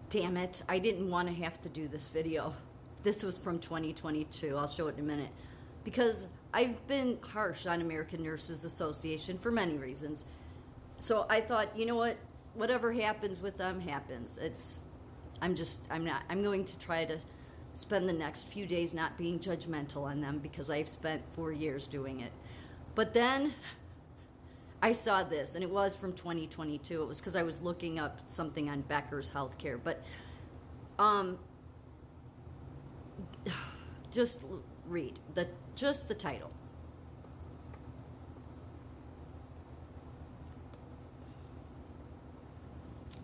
Damn it, I didn't want to have to do this video. This was from 2022. I'll show it in a minute. Because I've been harsh on American Nurses Association for many reasons. So I thought, you know what? Whatever happens with them happens. I'm going to try to spend the next few days not being judgmental on them because I've spent 4 years doing it. But then I saw this, and it was from 2022. It was because I was looking up something on Becker's healthcare. But just read just the title.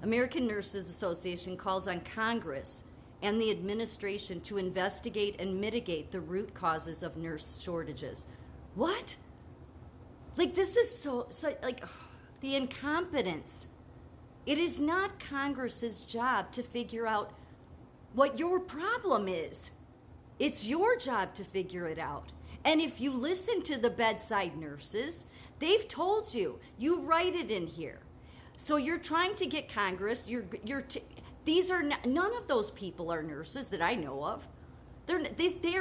American Nurses Association calls on Congress and the administration to investigate and mitigate the root causes of nurse shortages. What? Like, this is so like, the incompetence. It is not Congress's job to figure out what your problem is. It's your job to figure it out. And if you listen to the bedside nurses, they've told you, you write it in here. So you're trying to get Congress, these are not, none of those people are nurses that I know of. They're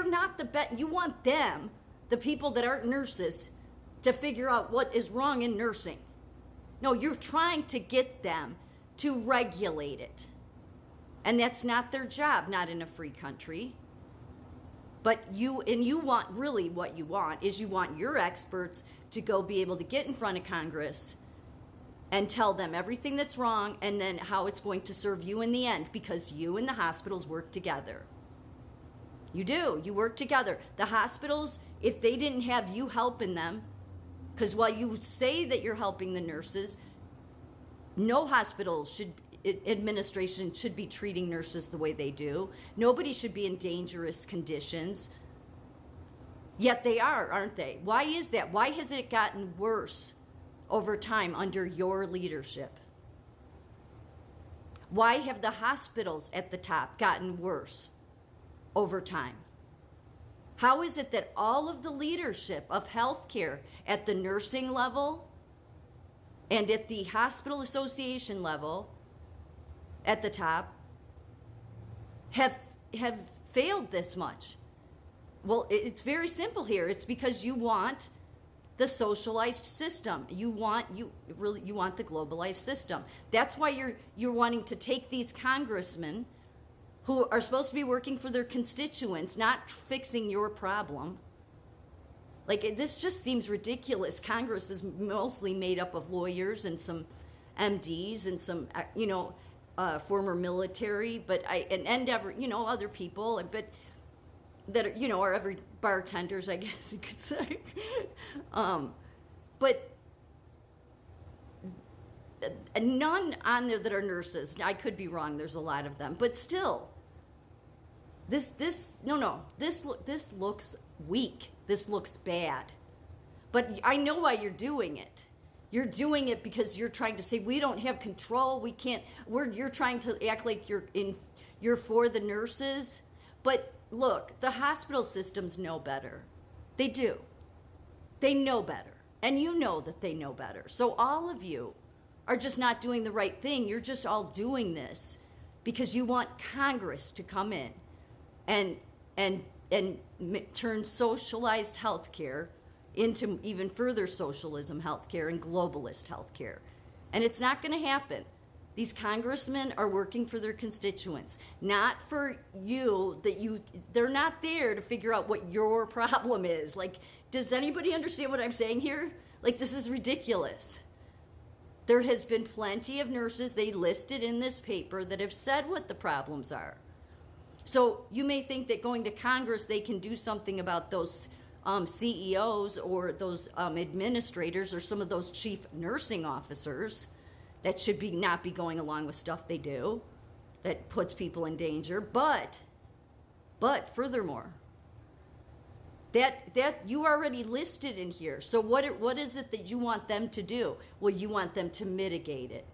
not you want them, the people that aren't nurses, to figure out what is wrong in nursing. No, you're trying to get them to regulate it. And that's not their job, not in a free country. But you want, really what you want is you want your experts to go be able to get in front of Congress and tell them everything that's wrong and then how it's going to serve you in the end, because you and the hospitals work together. You do. You work together. The hospitals, if they didn't have you helping them, because while you say that you're helping the nurses, no administration should be treating nurses the way they do. Nobody should be in dangerous conditions. Yet they are, aren't they? Why is that? Why has it gotten worse over time under your leadership? Why have the hospitals at the top gotten worse over time? How is it that all of the leadership of healthcare at the nursing level and at the hospital association level at the top have failed this much? Well, it's very simple here. It's because you want the socialized system. You want the globalized system. That's why you're wanting to take these congressmen who are supposed to be working for their constituents, not fixing your problem. Like, this just seems ridiculous. Congress is mostly made up of lawyers and some MDs and some, former military, and other people, but that are every bartenders, I guess you could say. But none on there that are nurses. I could be wrong. There's a lot of them, but still, this looks weak. This looks bad. But I know why you're doing it. You're doing it because you're trying to say we don't have control. We can't. You're trying to act like you're for the nurses. But look, the hospital systems know better. They do. They know better. And you know that they know better. So all of you are just not doing the right thing. You're just all doing this because you want Congress to come in and turn socialized healthcare into even further socialism healthcare and globalist healthcare. And it's not going to happen. These congressmen are working for their constituents, not for you. They're not there to figure out what your problem is. Like, does anybody understand what I'm saying here? Like, this is ridiculous. There has been plenty of nurses they listed in this paper that have said what the problems are. So you may think that going to Congress, they can do something about those CEOs or those administrators or some of those chief nursing officers that should not be going along with stuff they do that puts people in danger. But furthermore, that you already listed in here. So what is it that you want them to do? Well, you want them to mitigate it.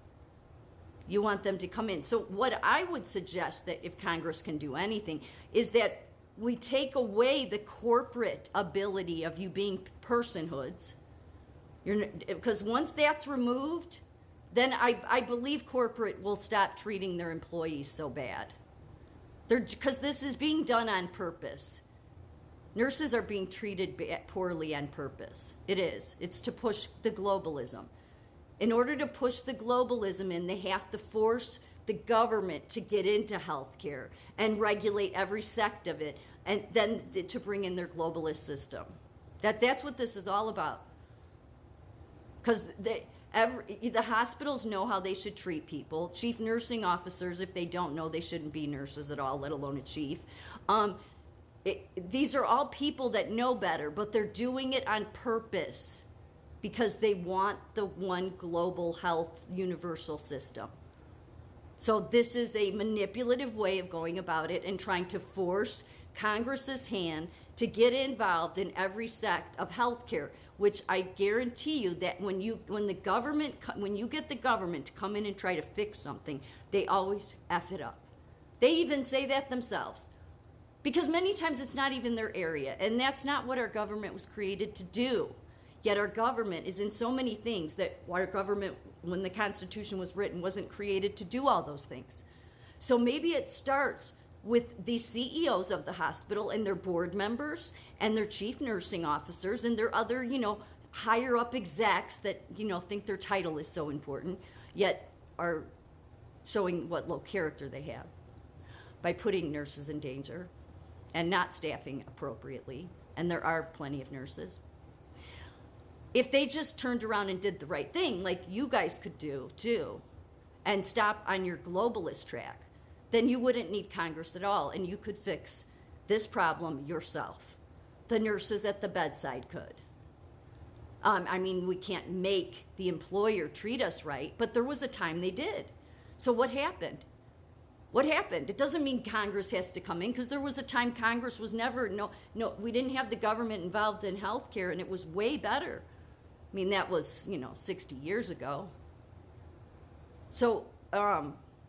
You want them to come in. So what I would suggest, that if Congress can do anything, is that we take away the corporate ability of you being personhoods. Because once that's removed, then I believe corporate will stop treating their employees so bad. Because this is being done on purpose. Nurses are being treated poorly on purpose. It is. It's to push the globalism. In order to push the globalism in, they have to force the government to get into healthcare and regulate every sect of it, and then to bring in their globalist system. That's what this is all about. Because the hospitals know how they should treat people. Chief nursing officers, if they don't know, they shouldn't be nurses at all, let alone a chief. These are all people that know better, but they're doing it on purpose because they want the one global health universal system. So this is a manipulative way of going about it and trying to force Congress's hand to get involved in every sect of healthcare, which I guarantee you that when you get the government to come in and try to fix something, they always F it up. They even say that themselves. Because many times it's not even their area, and that's not what our government was created to do. Yet our government is in so many things that our government, when the Constitution was written, wasn't created to do all those things. So maybe it starts with the CEOs of the hospital and their board members and their chief nursing officers and their other, higher up execs that, think their title is so important, yet are showing what low character they have by putting nurses in danger and not staffing appropriately. And there are plenty of nurses. If they just turned around and did the right thing, like you guys could do too, and stop on your globalist track, then you wouldn't need Congress at all, and you could fix this problem yourself. The nurses at the bedside could. We can't make the employer treat us right, but there was a time they did. So what happened? What happened? It doesn't mean Congress has to come in, because there was a time Congress was never, we didn't have the government involved in healthcare, and it was way better. That was, 60 years ago. So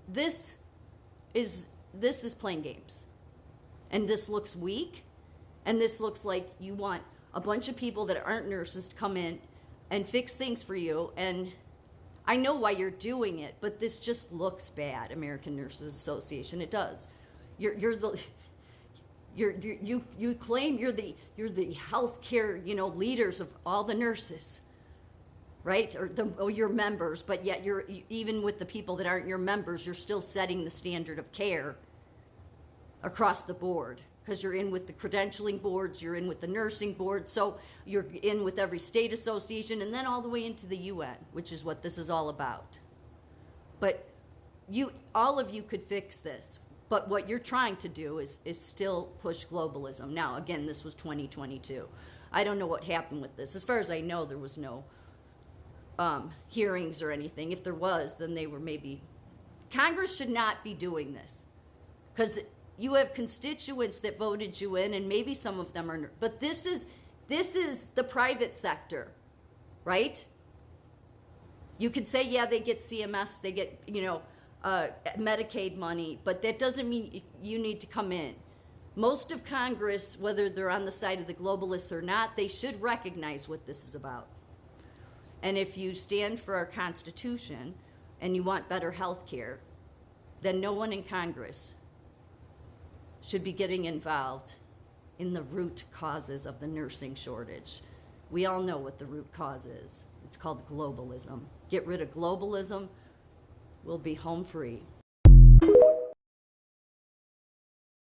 this is playing games. And this looks weak, and this looks like you want a bunch of people that aren't nurses to come in and fix things for you. And I know why you're doing it, but this just looks bad, American Nurses Association. It does. You claim you're the healthcare, leaders of all the nurses, right? Or your members, but yet you're, even with the people that aren't your members, you're still setting the standard of care across the board, because you're in with the credentialing boards, you're in with the nursing board, so you're in with every state association, and then all the way into the UN, which is what this is all about. But all of you could fix this, but what you're trying to do is still push globalism. Now, again, this was 2022. I don't know what happened with this. As far as I know, there was no hearings or anything. If there was, then they were maybe... Congress should not be doing this, because you have constituents that voted you in, and maybe some of them are... But this is the private sector, right? You could say, yeah, they get CMS, they get, Medicaid money, but that doesn't mean you need to come in. Most of Congress, whether they're on the side of the globalists or not, they should recognize what this is about. And if you stand for our Constitution and you want better health care, then no one in Congress should be getting involved in the root causes of the nursing shortage. We all know what the root cause is. It's called globalism. Get rid of globalism, we'll be home free.